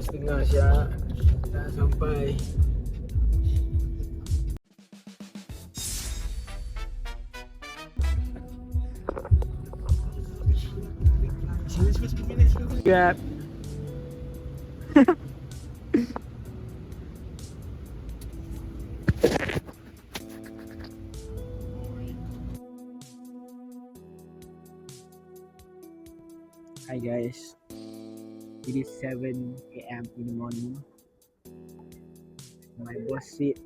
2:30 Syak. Dah sampai. Grab. Hi guys. It is 7 a.m. in the morning. My boss said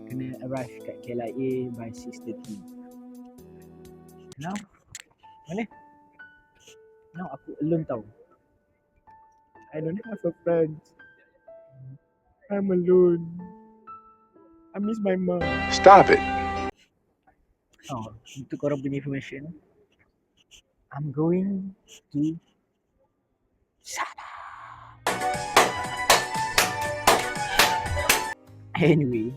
kena arrive kat KLIA by 6:30. Now, mana? Now aku alone tau. I don't have a friend. I'm alone. I miss my mom. Stop it. Oh, untuk korang punya information, I'm going to Sana. Anyway,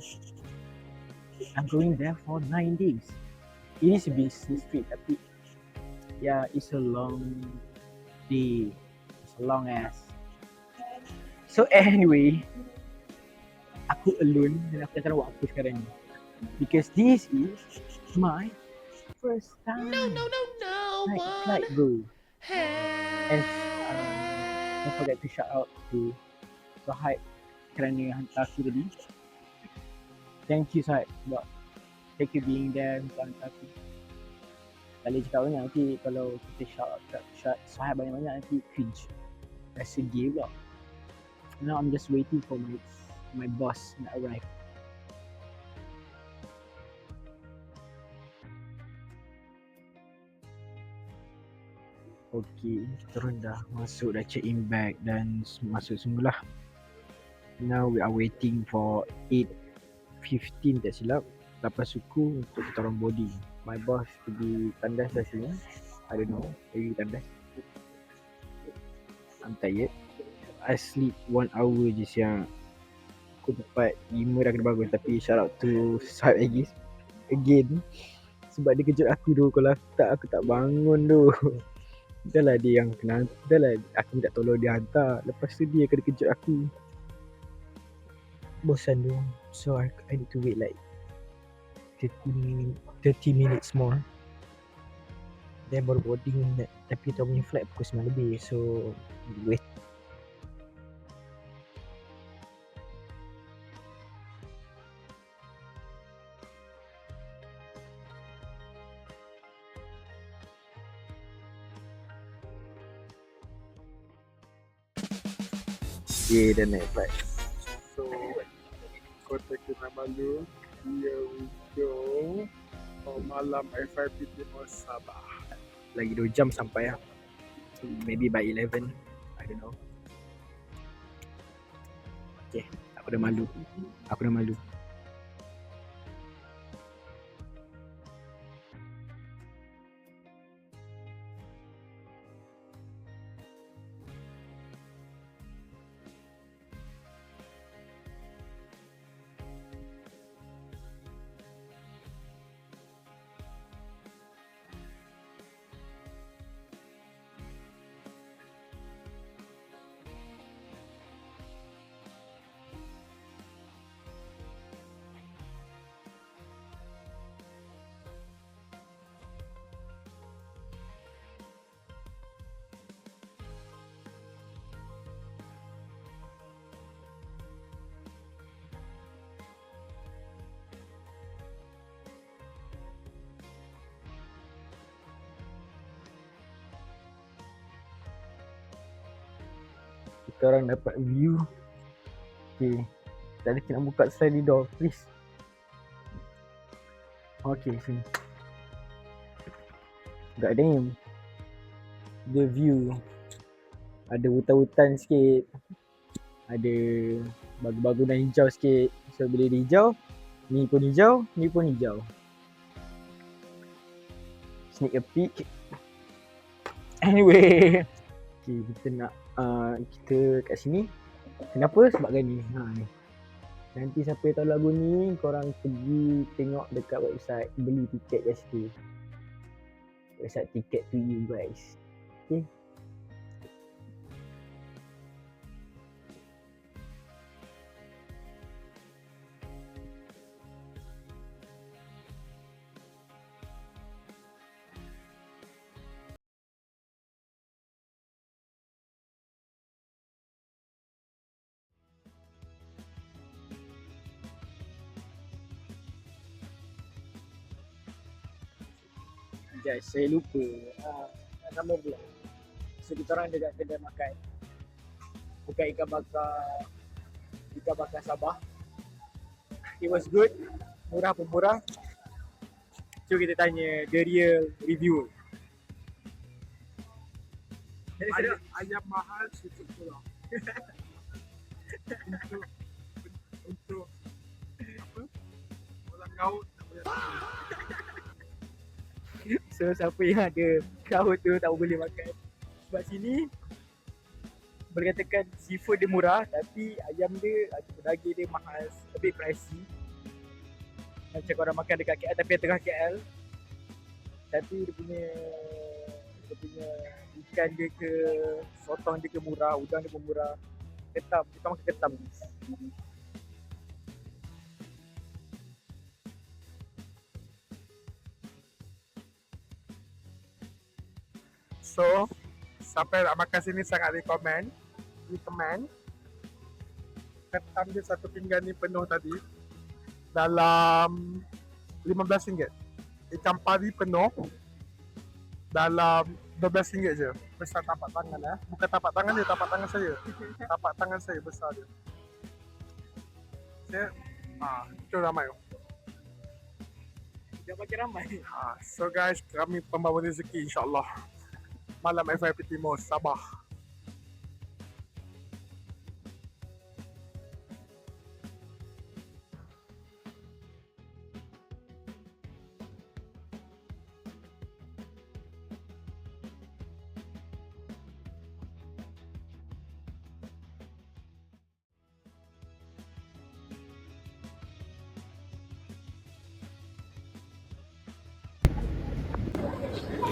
I'm going there for 9 days. It is a business trip, tapi yeah, it's a long day. It's a long ass. So anyway, aku alone dan aku tak tahu buat apa sekarang ni. Because this is my first time. No, Naik what? flight bro. Hey. And don't forget to shout out to Sahib kerana hantar aku tadi. Thank you Sahib sebab thank you being there untuk hantar aku. Tak boleh cakap banyak nanti kalau kita shout Sahib banyak-banyak nanti cringe. Rasa gay pula. Now I'm just waiting for my boss nak arrive. Okay, kita orang dah masuk, dah check in bag dan masuk semula. Now we are waiting for 8:15 tak silap. Lepas suku untuk kita orang boarding. My boss pergi tandas rasanya. I don't know, pergi tandas. I'm tired. I sleep 1 hour je siang. Pukul 4:05 dah kena bangun, tapi shout out to Sahib again. Sebab dia kejut aku tu, kalau aku tak bangun tu. Dah lah dia yang kena, dah lah aku minta tolong dia hantar. Lepas tu dia kena kejut aku. Bosan tu. So I need to wait like 30 minutes more. Then baru boarding. Tapi kita punya flight pukul 9 lebih. So wait. Okay, dah naik flight. So, Kota Kinabalu, here we go. Malam FIP Timur Sabah. Lagi 2 jam sampai lah. So, maybe by 11. I don't know. Okay, aku dah malu. Kita orang dapat view. Okay, tak ada kena buka sliding door, please. Okay, sini. God damn. The view. Ada hutan-hutan sikit. Ada bagu-bagunan hijau sikit. So bila dia hijau, ni pun hijau, ni pun hijau. Sneak a peek. Anyway, okay, kita nak kita kat sini. Kenapa? Sebab kan ni. Ni. Nanti siapa yang tahu lagu ni, korang pergi tengok dekat website, beli tiket kat situ. Website tiket to you guys. Okay. guys, saya lupa nama pula. So kita orang dekat kedai makan, bukan ikan bakar Sabah. It was good, murah pun murah. So kita tanya the real reviewer. Ada ayam mahal sikit pula. untuk apa? Orang gaul tak boleh makan. So siapa yang ada kraut tu tak boleh makan. Sebab sini boleh katakan seafood dia murah, tapi ayam dia ataupun daging dia mahal, a bit pricey. Macam korang makan dekat KL tapi tengah KL. Tapi dia punya ikan dia ke, sotong dia ke murah, udang dia pun murah. Ketam, kita makan ketam. So, siapa yang nak makan sini sangat recommend. Ketam dia satu pinggan ni penuh tadi dalam RM15. Ikan pari penuh dalam RM12 je. Besar tapak tangan Bukan tapak tangan dia, tapak tangan saya. Tapak tangan saya besar dia. Itu ramai. Dah makin ramai. So guys, kami pembawa rezeki insyaAllah. Malam FYP Timur, Sabah.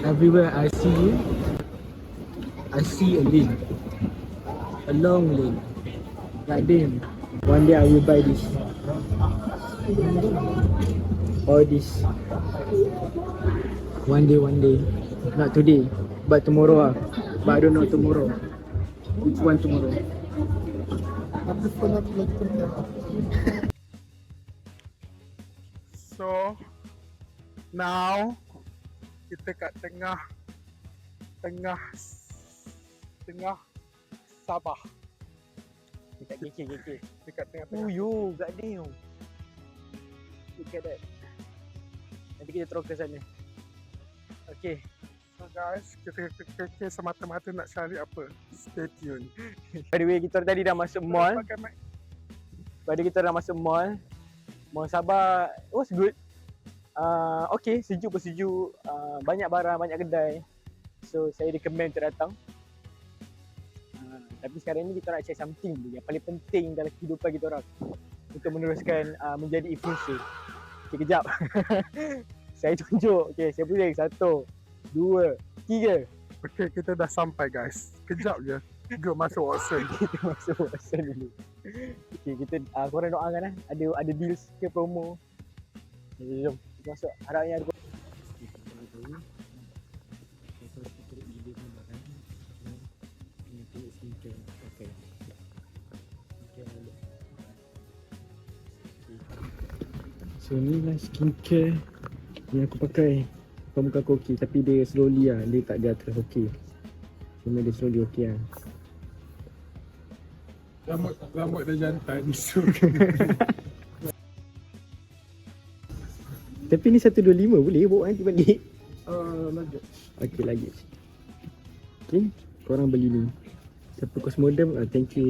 Everywhere I see you, I see a lane. A long lane. Like damn. One day I will buy this. Or this. One day. Not today, but tomorrow. But I don't know tomorrow. Which one tomorrow? So now kita kat tengah Sabah. Dekat KK. Dekat tengah. Yo, goddamn. Look at that. Nanti kita terus ke sana. Okay. So guys, kita semata-mata nak cari apa? Stay tune. By the way, kita tadi dah masuk mall. Mall Sabah, it was good. Okay, sejuk. Banyak barang, banyak kedai. So, saya recommend untuk datang. Tapi sekarang ni kita nak cari something yang paling penting dalam kehidupan kita orang untuk meneruskan menjadi influencer. Okay, kejap. Saya tunjuk. Okay, saya pusing. 1, 2, 3. Okay, kita dah sampai guys. Kejap je. Go masuk Watson. Kita masuk Watson dulu. Okay, kita korang doakan ada deals ke promo. Jom kita masuk. Harapnya ada. So ni lah skincare yang aku pakai. Muka aku okey, tapi dia slowly lah. Dia tak ada terus okey. Cuma dia slowly okey lah. Rambut dah jantan. So Tapi ni 125 boleh bawa nanti balik. lagi. Okey lagi. Okay, korang beli ni. Siapa Cosmodem, thank you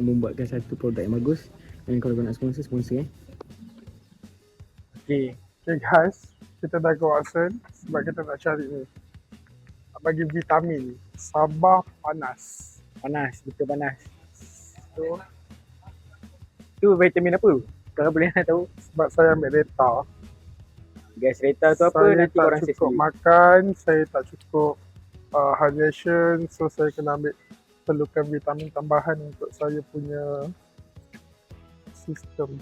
membuatkan satu produk yang bagus. Dan kalau korang nak sponsor Okay Guys, kita dah go Watson sebab kita nak cari ni. Bagi vitamin. Sabah panas. Betul panas. So, Tu vitamin apa? Korang boleh nak tahu. sebab saya ambil data. Guys, reta tu apa Saya nanti tak korang cukup sendiri. makan, saya tak cukup hydration, so saya kena perlukan vitamin tambahan untuk saya punya sistem.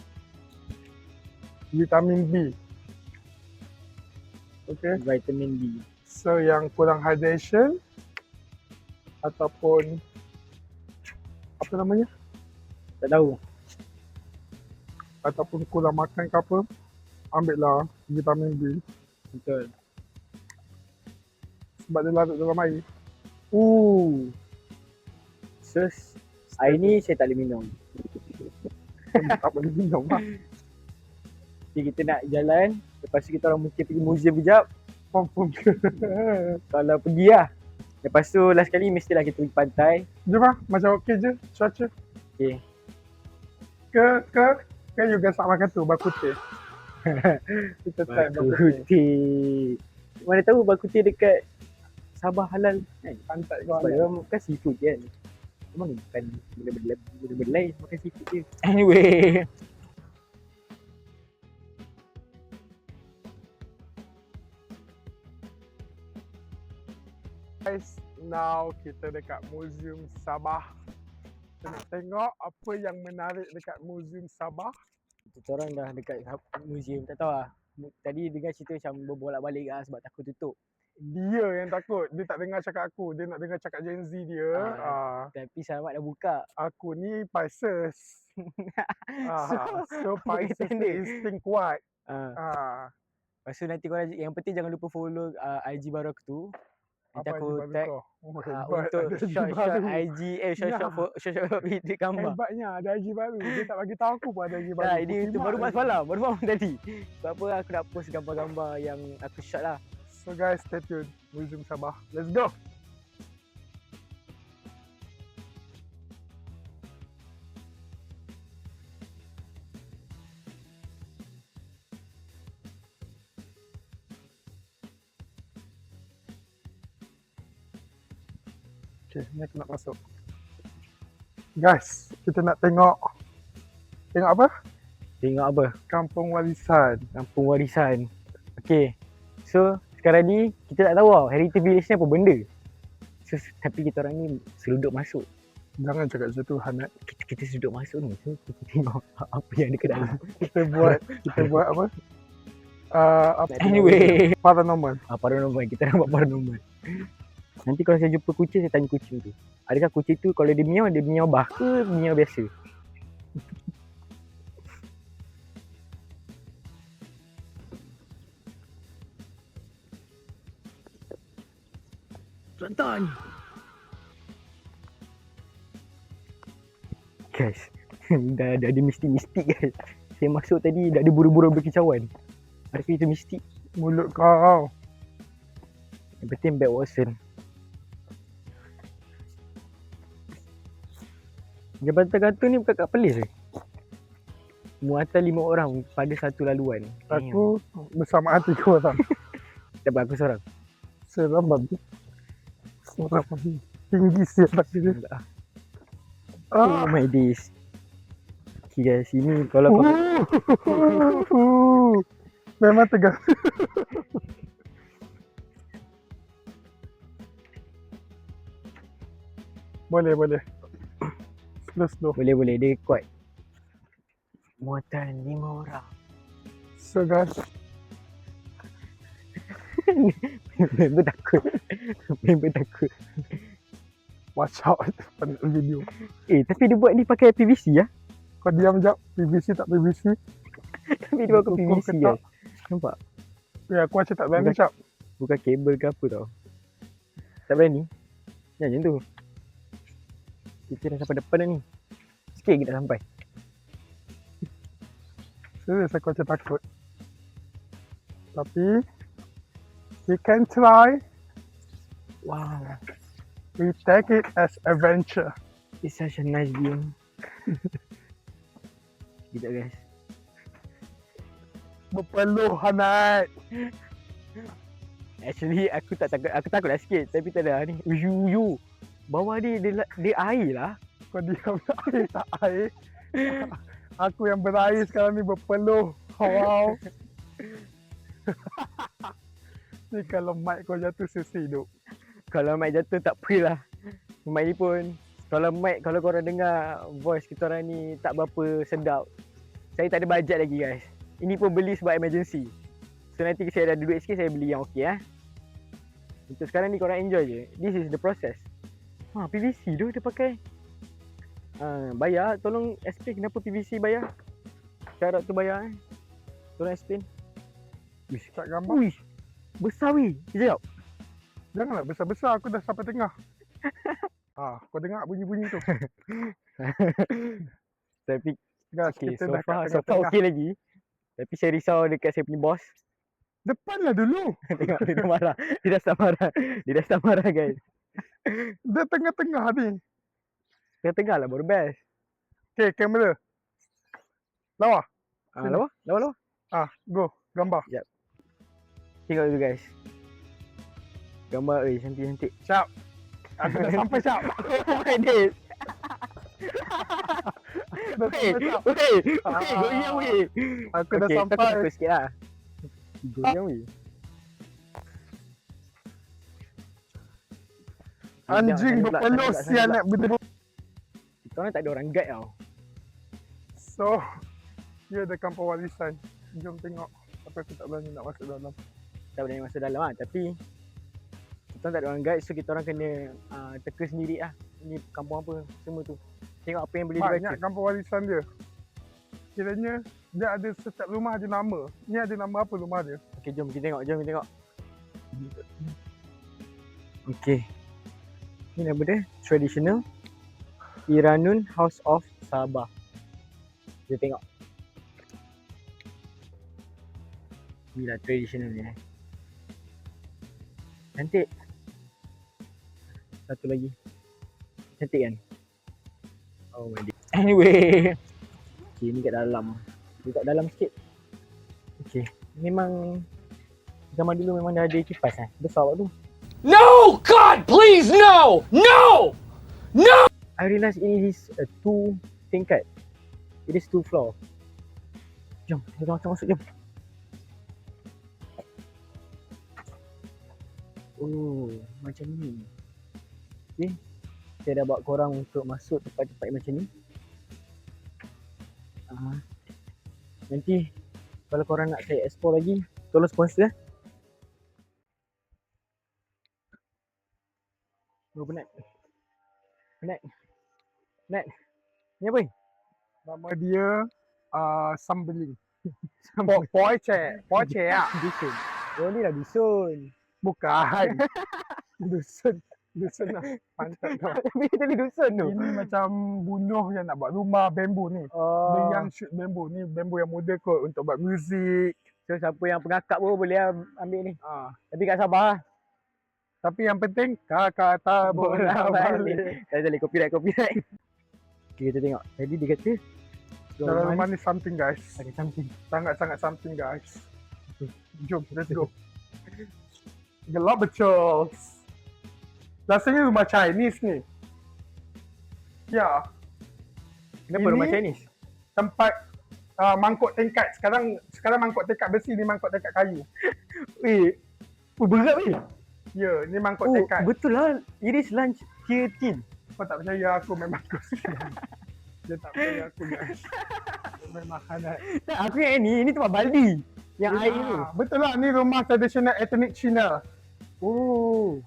Vitamin B. Okay, Vitamin B. so yang kurang hydration ataupun apa namanya? Tak tahu. Ataupun kurang makan ke apa, ambil lah vitamin B. Betul. sebab dia larut dalam air. So, air ni saya tak boleh minum. Tak boleh minum lah. Okay, kita nak jalan. Lepas tu kita orang mungkin pergi museum kejap. Confirm ke? Kalau pergi lah. Lepas tu last kali mestilah kita pergi pantai. Jom lah, macam okey je cuaca. Okay. Ke you guys nak makan tu, bakuteh. Kita try bakuteh. Bakuteh. Mana tahu bakuteh dekat Sabah halal kan? Pantai kau Sebab ada. dia makan seafood kan. Memang bukan benda-benda lain makan seafood je. Anyway. Guys, now kita dekat Museum Sabah. Kita nak tengok apa yang menarik dekat Museum Sabah. Kita orang dah dekat museum, tak tahu lah. Tadi dengar cerita macam berbolak-balik lah sebab takut tutup. Dia yang takut, dia tak dengar cakap aku, dia nak dengar cakap Gen Z dia. Tapi selamat dah buka. Aku ni Pisces. So Pisces tanda. ni insting kuat. Lepas tu nanti korang, yang penting jangan lupa follow IG baru aku tu. Nanti Apa aku IG baru tag kau? Oh, hebat, untuk ada IG short baru. IG, short video gambar. Hebatnya ada IG baru. Dia tak bagi tahu aku pun ada IG baru. Nah, ini Aku tu simak baru je. mas malam, baru malam tadi. Sebab apa aku nak post gambar-gambar yang aku shot lah. So guys, stay tuned. Museum Sabah. Let's go. Okay, ni aku nak masuk. Guys, kita nak tengok apa? Tengok apa? Kampung Warisan. Kampung Warisan. Okay. So, sekarang ni kita tak tahu tau Heritage Village ni apa benda. So, tapi kita orang ni seluduk masuk. Jangan cakap macam tu, Hanat. Kita seluduk masuk ni. So, kita tengok apa yang ada kat dalam. Kita buat apa? Apa? Anyway. Paranormal. Paranormal. Kita nak buat paranormal. Nanti kalau saya jumpa kucing, saya tanya kucing tu. Adakah kucing tu kalau dia miau bah ke miau biasa? Tonton! Guys, dah ada mistik-mistik guys. Saya masuk tadi dah ada buru-buru berkicauan. Adakah itu mistik? Mulut kau. Yang penting bad Watson. Jabatan gantung ni bukan kat Perlis ke? Muatan 5 orang pada satu laluan. Aku bersama hati kau orang. Tak apa, aku seorang. Seram babi. Seram babi. Tinggi siap dia. Oh my days. Okay guys, ini kalau kau memang tegang. Boleh. Slow. boleh dia kuat. Muatan 5 orang. So guys, Member takut. watch out pada video. Tapi dia buat ni pakai PVC ya. Kau diam jap. PVC tak PVC. Tapi dia pakai Hukum PVC ketak. guys. Nampak? Ya, aku macam tak berani cap. Bukan kabel ke apa tau. Tak berani. Ya macam tu. Kita dah sampai depan dah ni. Sikit lagi dah sampai. Serius aku macam takut. Tapi we can try. Wow. We take it as adventure. It's such a nice view. Sekejap guys. Berpeluh Hanat. Actually aku tak takut. Aku takut lah sikit. Tapi tak ada ni. Uyu. Bawah dia air lah. Kau diam air tak air. Aku yang berair sekarang ni berpeluh. Wow. Ni kalau mic kau jatuh sesi hidup. Kalau mic jatuh tak apa lah. Mic ni pun kalau korang dengar voice kita orang ni tak berapa sedap. Saya tak ada bajet lagi guys. Ini pun beli sebab emergency. So nanti saya dah ada duit sikit saya beli yang okey eh. Untuk sekarang ni korang enjoy je. This is the process. PVC tu dia pakai. Bayar. Tolong explain kenapa PVC bayar. Syarat tu bayar Tolong explain. Tak gambar. Ui. Besar weh. Sekejap. Janganlah besar-besar, aku dah sampai tengah. Kau dengar bunyi-bunyi tu? Tapi Guys, okay, kita so dah kat far tengah-tengah. okey lagi. Tapi saya risau dekat saya punya bos. Depanlah dulu. Tengok dia dah marah. Dia dah start marah. Dia dah start marah guys. Dia tengah-tengah ni. Tengah-tengah lah baru best. Okay, kamera. Lawa. Sini. Lawa, lawa, lawa. Go. Gambar. Tengok dulu guys. Gambar cantik-cantik. Siap. Aku dah sampai siap. Oh my days. Dah Weh, sampai siap. weh, goyang weh. Aku dah Okay, sampai. takut sikit lah. Goyang weh. Anjing berpeluh sial nak berdua. Kita orang tak ada orang guide tau. So, dia ada kampung warisan. Jom tengok. Tapi aku tak berani nak masuk dalam. Tak boleh masuk dalam lah. Tapi kita orang tak ada orang guide, so kita orang kena teka sendiri lah. Ni kampung apa, semua tu. Tengok apa yang boleh dibaca. Banyak kampung warisan dia. Kiranya dia ada setiap rumah ada nama. Ni ada nama apa rumah dia? Okay, jom kita tengok. Okay. Ni nama dia, traditional Iranun House of Sabah. Kita tengok. Ni lah traditional ni. Cantik. Satu lagi. Cantik kan? Oh my god. Anyway. Okay, ni kat dalam. Dia kat dalam sikit. Okay. Memang zaman dulu memang dah ada kipas kan? Besar waktu tu. No! God, please, no! No! No! I realise it is a 2 tingkat. It is 2 floor. Jom, kita masuk jom. Oh, macam ni. Okay. Saya dah buat korang untuk masuk tempat-tempat macam ni. Nanti kalau korang nak saya explore lagi, tolong sponsor. Oh, penat. Ni apa ni? Nama dia Sambeling. Poice ah. Dusun. Oh, ni lah dusun. Bukan. Dusun lah. Pantat kau. Tapi tadi dusun tu. Ini macam bunuh yang nak buat rumah bambu ni. Dia Oh. yang shoot bambu ni, bambu yang muda kot untuk buat muzik. So siapa yang pengakap pun boleh lah ambil ni. Ah. Tapi kat Sabah lah. Tapi yang penting kakak tak boleh balik. Tak boleh copyright. Okay, kita tengok. Tadi dia kata Dalam rumah ni something guys. ada something. Sangat-sangat something guys. Jom, let's go. Gelap betul. Rasanya rumah Chinese ni. Ya, Kenapa Ini- rumah Chinese? tempat mangkuk tingkat. Sekarang mangkuk tingkat besi, ni mangkuk tingkat kayu. Weh, berat weh. Ya, ni mangkuk Oh, tingkat. betul lah. It is lunch 13. Kau tak percaya aku memang aku. Dia tak percaya aku guys. Memang hangat. Tak, aku yang ni tempat Baldi. Yang air tu. Betul lah, ni rumah tradisional ethnic Cina. Oh,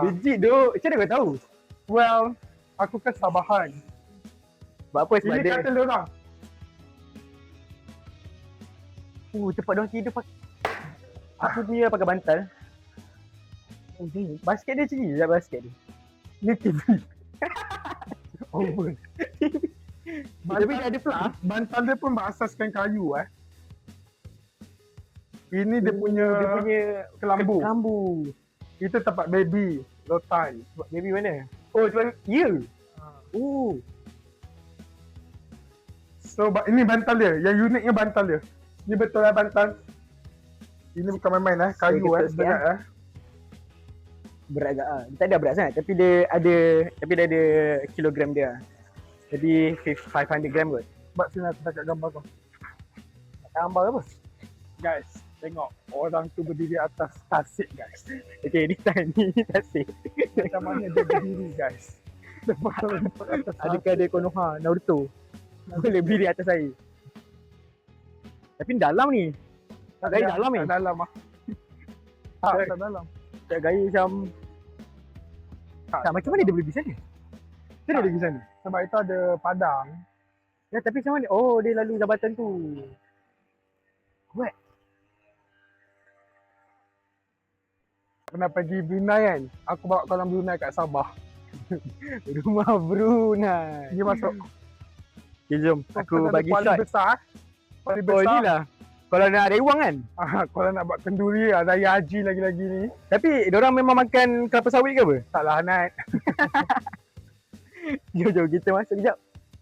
Legit. legit duk. Macam mana kau tahu? Well, aku kan Sabahan. Sebab apa? Sebab Ini dia kata dia orang. tempat diorang tidur pakai. Aku punya pakai bantal. Oh, ni basket dia macam ni lah basket dia. Ni TV. Over. Tapi dia ada pula. Bantal dia pun berasaskan kayu Ini dia punya kelambu. Kelambu. Itu tempat baby, lotan. Baby mana? Oh, sebab ya. Oh. So ini bantal dia. Yang uniknya bantal dia. Ni betul lah bantal. Ini bukan main-main kayu Betul sikit, berat Berat agak ah. Dia tak ada berat sangat tapi dia ada kilogram dia. Jadi 500 gram kot. Sebab sini aku dekat gambar kau. Tak gambar apa? Guys, tengok orang tu berdiri atas tasik guys. Okay, ni tani tasik. Macam mana dia berdiri guys. Dia betul atas tasik. Adakah dia Konoha Naruto? Boleh berdiri atas air. Tapi dalam ni. Tak gaya dalam ni. Tak dalam tak dalam. Tak gaya macam tak macam mana dia boleh pergi sana? Macam mana dia pergi sana? Sebab itu ada padang. Ya, tapi macam mana? Oh, dia lalu jabatan tu. What? Pernah pergi Brunei kan? Aku bawa kolam Brunei kat Sabah. Rumah Brunei. Dia masuk. Okay, jom. Aku bagi paling shot. besar. Paling Oh, besar. inilah. Kalau nak ada wang kan? Kalau nak buat kenduri, ada haji lagi-lagi ni. Tapi, diorang memang makan kelapa sawit ke apa? Taklah Nat. Jom, kita masuk sekejap.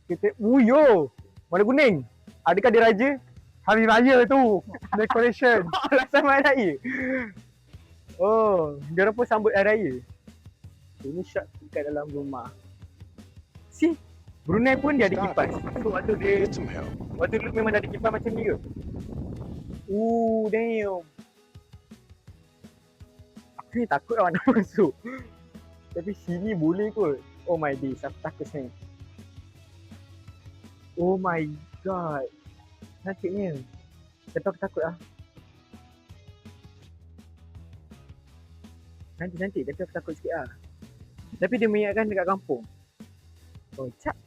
Kita, yo! Warna kuning. Adakah dia raja? Hari raya tu. Decoration. Alasan hari raya. Oh, diorang pun sambut hari raya. Ini shot kat dalam rumah. See? Brunei pun dia ada kipas. So, waktu dulu memang ada kipas macam ni ke? Damn. Aku ni takut lah nak masuk. Tapi sini boleh kot. Oh my days, aku takut sebenarnya. Oh my god. Cantiknya. Tapi aku takut lah. Cantik-cantik tapi aku takut sikit lah. Tapi dia mengingatkan dekat kampung. Oh, cap.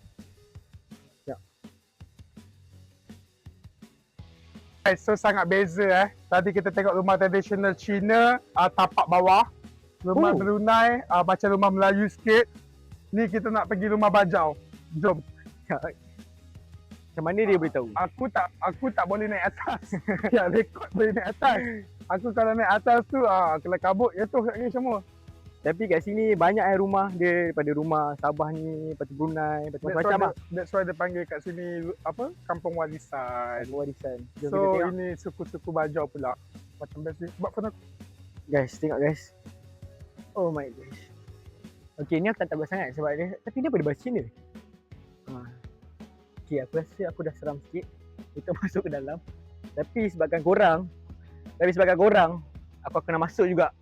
So sangat beza Tadi kita tengok rumah tradisional Cina, tapak bawah. Rumah Brunei, macam rumah Melayu sikit. Ni kita nak pergi rumah Bajau. Jom. Macam mana dia boleh tahu? Aku tak boleh naik atas. Ya, rekod boleh naik atas. Aku kalau naik atas tu, kalau kabut, jatuh kat ni semua. Tapi kat sini banyak rumah dia daripada rumah Sabah ni, lepas tu Brunei, lepas tu macam-macam lah. That's why dia panggil kat sini apa? Kampung Warisan. Warisan. Jom kita So tengok. ini suku-suku Bajau pula. Macam best ni. Buat phone aku. Guys, tengok guys. Oh my gosh. Okay, ni aku tak takut sangat sebab dia, tapi dia boleh bahasa Cina. Okay, aku rasa aku dah seram sikit. Kita masuk ke dalam. Tapi sebabkan korang, aku kena masuk juga.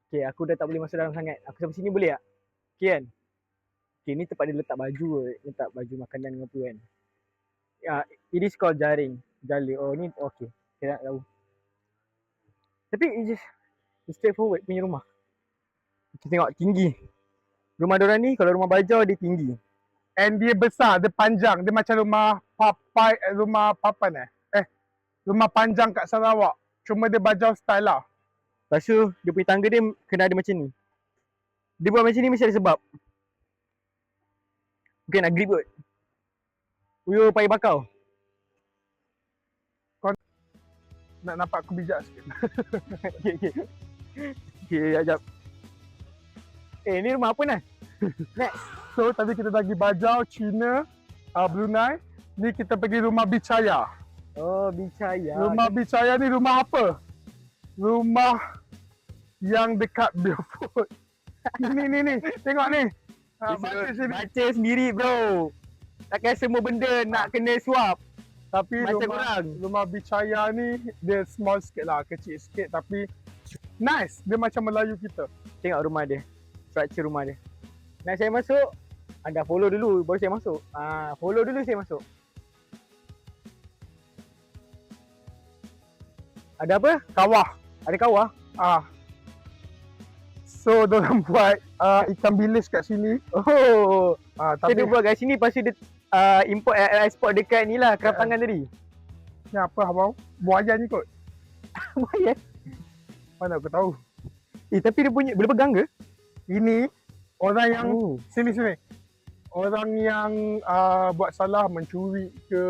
Okay, aku dah tak boleh masuk dalam sangat. Aku sampai sini boleh tak? Okay kan? Okay, ni tempat dia letak baju. Letak baju makanan dengan apa kan. It is called jaring. Jala. Oh, ni okay. Saya tak tahu. Tapi it's straightforward punya rumah. Kita tengok tinggi. Rumah diorang ni, kalau rumah Bajau dia tinggi. And dia besar, dia panjang. Dia macam rumah papan rumah panjang kat Sarawak. Cuma dia Bajau style lah. Lepas tu, dia punya tangga dia kena ada macam ni. Dia buat macam ni mesti ada sebab. Okay, nak grip kot. Uyo, payah bakau. Nak nampak aku bijak sikit. Okay. Okay, sekejap. Ni rumah apa Nas? Next. So tadi kita dah pergi Bajau, Cina, Brunei. Ni kita pergi rumah Bicaya. Oh, Bicaya. Rumah Bicaya ni rumah apa? Rumah yang dekat Beaufort. Ni. Tengok ni. Baca sendiri bro. Takkan semua benda nak kena swap. Tapi Macam rumah Bicaya ni dia small sikit lah, kecil sikit tapi nice. Dia macam Melayu kita. Tengok rumah dia. Structure rumah dia. Nak saya masuk, anda follow dulu baru saya masuk. Follow dulu saya masuk. Ada apa? Kawah. Ada kawah? So diorang buat ikan bilis kat sini. Oh. Tapi Dia buat kat sini lepas tu dia import export dekat ni lah kerapangan tadi. ni apa abang? Buaya ni kot. Buaya. Mana aku tahu. Tapi dia punya boleh pegang ke? Ini orang yang Oh. sini. Orang yang buat salah mencuri ke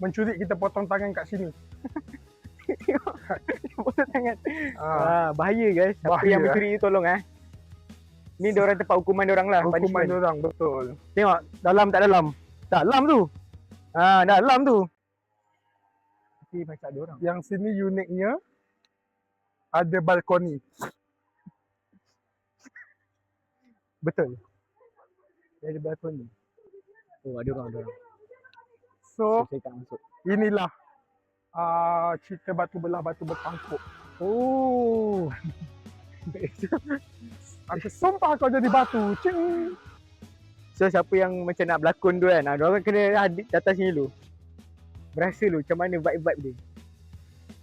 mencuri kita potong tangan kat sini. Tengok. Potong tangan. Bahaya guys. Siapa Bahaya, yang mencuri ni tolong Ni diorang tempat hukuman diorang lah. Hukuman punishment. diorang betul. Tengok dalam tak dalam. Dalam tu. Dalam tu. Tapi macam ada orang. Yang sini uniknya ada balkoni. Betul. Dia ada balkon ni. Oh, ada orang. So Saya tak masuk. inilah cerita batu belah batu bertangkuk. Oh. Aku sumpah kau jadi batu. Cing. So siapa yang macam nak berlakon tu kan, diorang kena datang sini dulu. Berasa dulu macam mana vibe-vibe dia.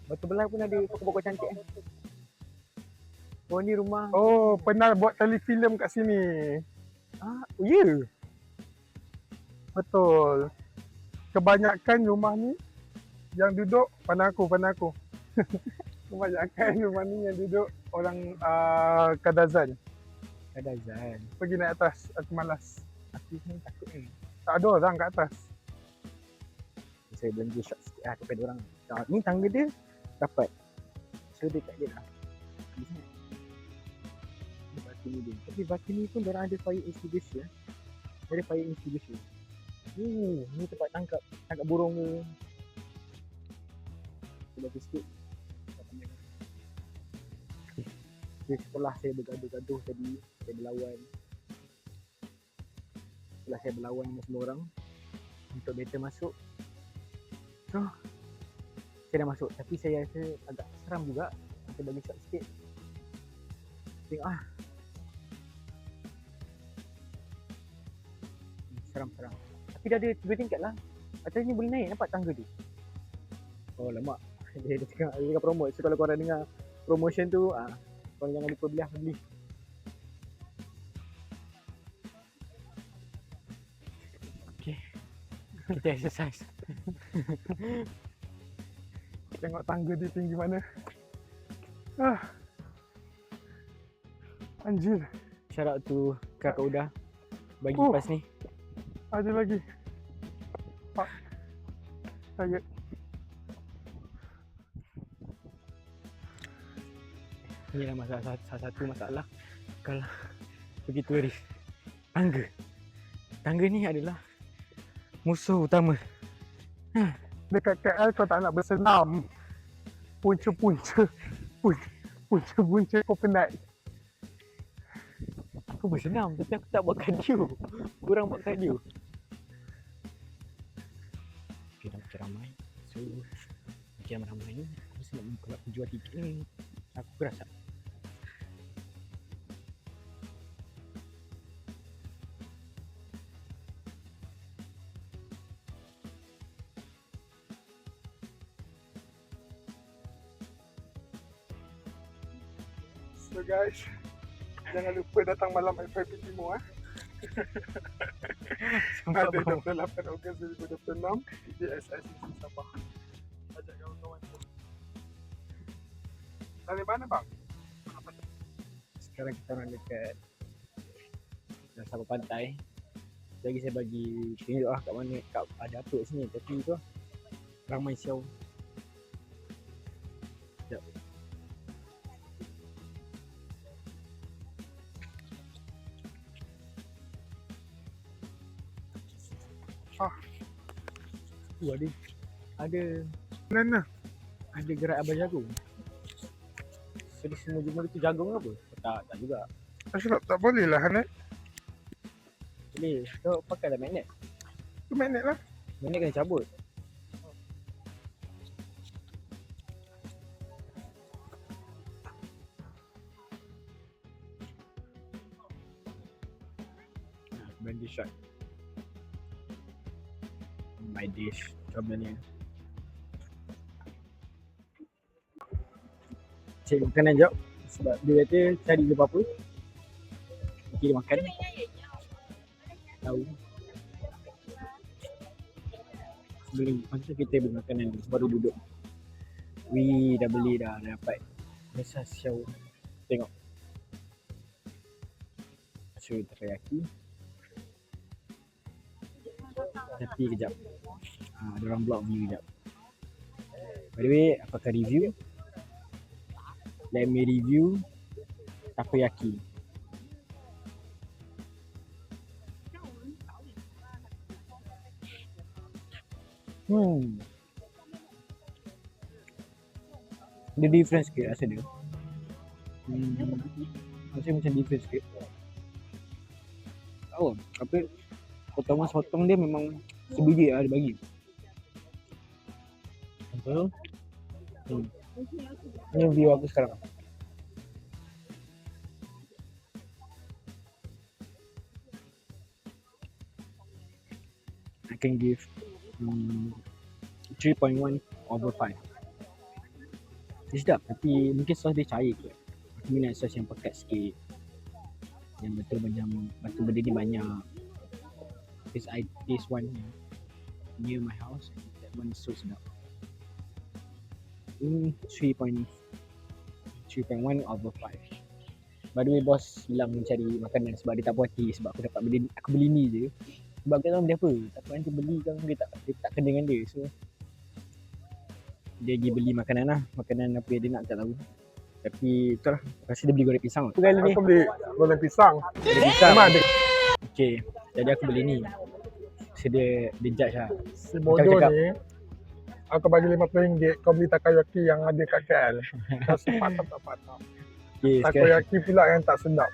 Batu belah pun ada pokok-pokok cantik Oh, ni rumah. Oh, pernah buat telefilm kat sini. Oh ya. Yeah. Betul. Kebanyakan rumah ni yang duduk pandang aku. Kebanyakan rumah ni yang duduk orang Kadazan. Ada Zan. Pergi naik atas, aku malas. Aku ni takut ni. Tak ada orang kat atas. Saya belanja shot sikit lah kepada orang. Ni tangga dia dapat. So dekat dia lah. Di sini. Ni balcony dia. Tapi balcony pun diorang ada fire extinguisher. Ada fire extinguisher. Ni tempat tangkap burung ke. Bagus sikit. Okay, setelah saya bergaduh-gaduh tadi, saya berlawan. Setelah saya berlawan dengan semua orang untuk beta masuk. So, saya dah masuk. Tapi saya rasa agak seram juga. Saya bagi shot sikit. Tengok seram-seram. Tapi dah ada 3 tingkat lah. Atasnya boleh naik, nampak tangga tu. Oh lama. Dia tengah promote. So kalau korang dengar promotion tu, korang jangan lupa beli. Okay. Kita exercise. Tengok tangga dia tinggi mana. Anjir. Shout out to Kakak Uda bagi Oh. pas ni. Ada lagi. Pak. Saya. Inilah salah satu masalah kalau pergi turis. Tangga ni adalah musuh utama. Dekat KL kau tak nak bersenam. Punca-punca kau penat. Aku bersenam tapi aku tak buat cardio. Kurang buat cardio. Okay, dah macam ramai. So, macam ramai ni, aku rasa kalau aku jual tiket ni, aku rasa. So guys, jangan lupa datang malam FYP Timur Ada 28 Ogos 2026 di SICC Sabah. Ajak kawan-kawan tu. Dari mana bang? Sekarang kita orang dekat Sabah Pantai. Lagi saya bagi tunjuk kat mana, kat ada apa kat sini. Tapi tu ramai siau. Sekejap. Mana? Ada gerai abang jagung. So di semua jumlah itu jagung apa? Tak juga. Ashraf tak boleh lah Hanet. Boleh. Kau pakailah magnet. Tu magnet lah. Magnet kena cabut. Brandy shot. My dish. Macam ni. Cari makanan jap. Sebab dia kata cari je apa-apa. Kita makan. Tahu. Sebelum masa kita beli makanan ni, baru duduk. Dah beli dah dapat. Besar siau. Tengok. Show teriyaki. Tapi kejap. Ada orang blog view kejap. By the way, apakah review? Let me review takoyaki. Dia different sikit rasa dia. Macam different sikit. Oh, tapi potongan sotong dia memang sebiji lah dia bagi. Betul? Ini view aku sekarang. I can give 3.1 over 5. Dia sedap tapi mungkin sos dia cair kot. Aku minat sos yang pekat sikit. Yang betul macam batu berdiri banyak. Because I taste one near my house. That one is so sedap. 3.1 over 5. By the way, bos bilang mencari makanan sebab dia tak puas hati sebab aku beli ni je. Sebab kita orang beli apa? Takut nanti beli kan dia tak kena dengan dia. So dia pergi beli makanan lah. Makanan apa yang dia nak tak tahu. Tapi itulah, rasa dia beli goreng pisang. Apa kali ni? Aku beli goreng pisang. Goreng pisang. Memang ada. Okay, jadi aku beli ni. So dia judge lah. Si bodoh ni, aku bagi RM50, kau beli takoyaki yang ada kat KL. Kau sempat tak patah. Okay, sekarang Takoyaki pula yang tak sedap.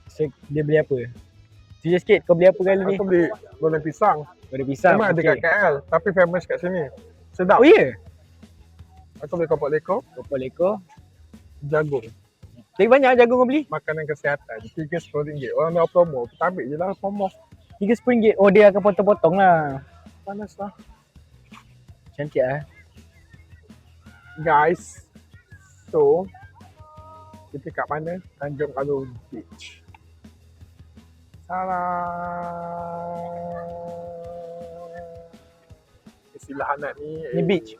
so, dia beli apa? Cerita sikit, kau beli apa kali ni? Aku beli goreng pisang. Goreng pisang. Memang ada kat KL, tapi famous kat sini. Sedap. Oh ya? Aku beli kopok leko, Kopok leko. jagung. Tapi banyak jagung kau beli? Makanan kesihatan. RM3.10. Orang nak promo, kita ambil je lah promo. RM3.10. Oh, dia akan potong-potong lah. Panas lah. Cantik lah. Guys, so kita kat mana? Tanjung Alor Beach. Salah. Istilah anak ni. Ni beach.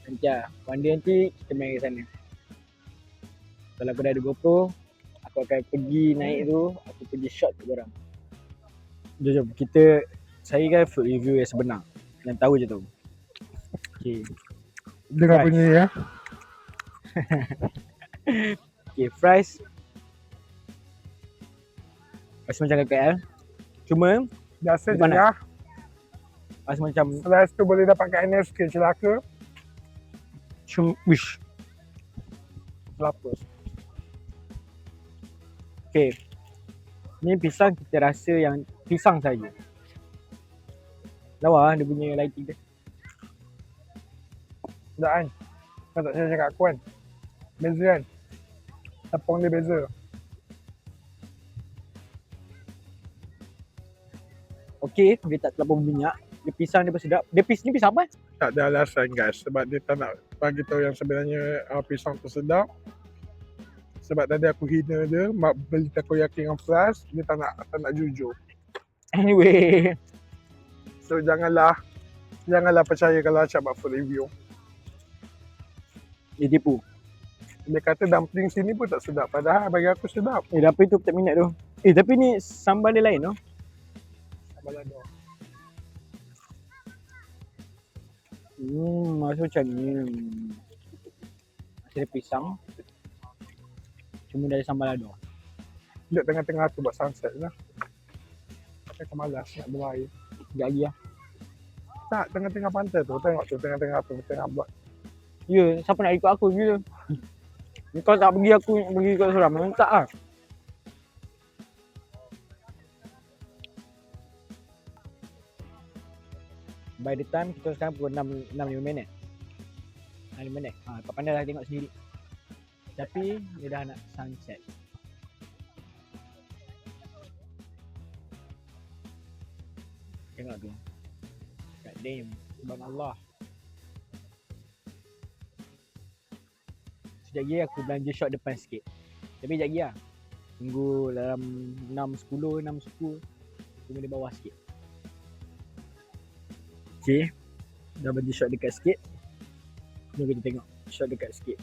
Nanti lah. One day nanti kita main ke sana. Kalau aku dah ada GoPro, aku akan pergi naik tu, aku pergi shot ke korang. Jom, saya kan food review yang sebenar. Yang tahu je tu. Okay. Dengar Fries. bunyi ya. Okay, fries. Rasa macam KKL. Cuma, Biasa je Mana? ya. rasa macam Selain tu boleh dapat kat NSK celaka. wish. Kelapa. Okay. Ni pisang kita rasa yang pisang saja. Lawa dia punya lighting dia. Tak kan? Kau tak saya cakap aku kan? Beza kan? Tepung dia beza. Okay, dia tak terlalu berminyak. Dia pisang dia pun sedap. Dia ni pisang apa? Tak ada alasan guys. Sebab dia tak nak bagi tahu yang sebenarnya pisang tu sedap. Sebab tadi aku hina dia, mak beli takoyaki dengan fries, dia tak nak jujur. Anyway. So janganlah percaya kalau Acap buat food review. Dia tipu. Dia kata dumpling sini pun tak sedap. Padahal bagi aku sedap. Apa itu aku tak minat tu. Tapi ni sambal dia lain tu. Sambal lado. Maksud macam ni. Ada pisang. Cuma dari sambal lado. Duduk tengah-tengah tu buat sunset lah. Tapi aku malas nak berlari. Sekejap lagi lah. Tak, tengah-tengah pantai tu. Tengok tu, tengah-tengah tu. Tengah buat. Ya, siapa nak ikut aku gila. Kau tak pergi aku pergi kat seorang. Memang tak lah. By the time kita sekarang pukul 6.5 minit. 6 minit. Kau pandai lah tengok sendiri. Tapi dia dah nak sunset. Tengok tu. God damn. Subhanallah. Sekejap lagi aku belanja shot depan sikit. Tapi sekejap lagi lah. Tunggu dalam 6.10. Tunggu di bawah sikit. Okay. Dah bagi shot dekat sikit. Jom kita tengok shot dekat sikit.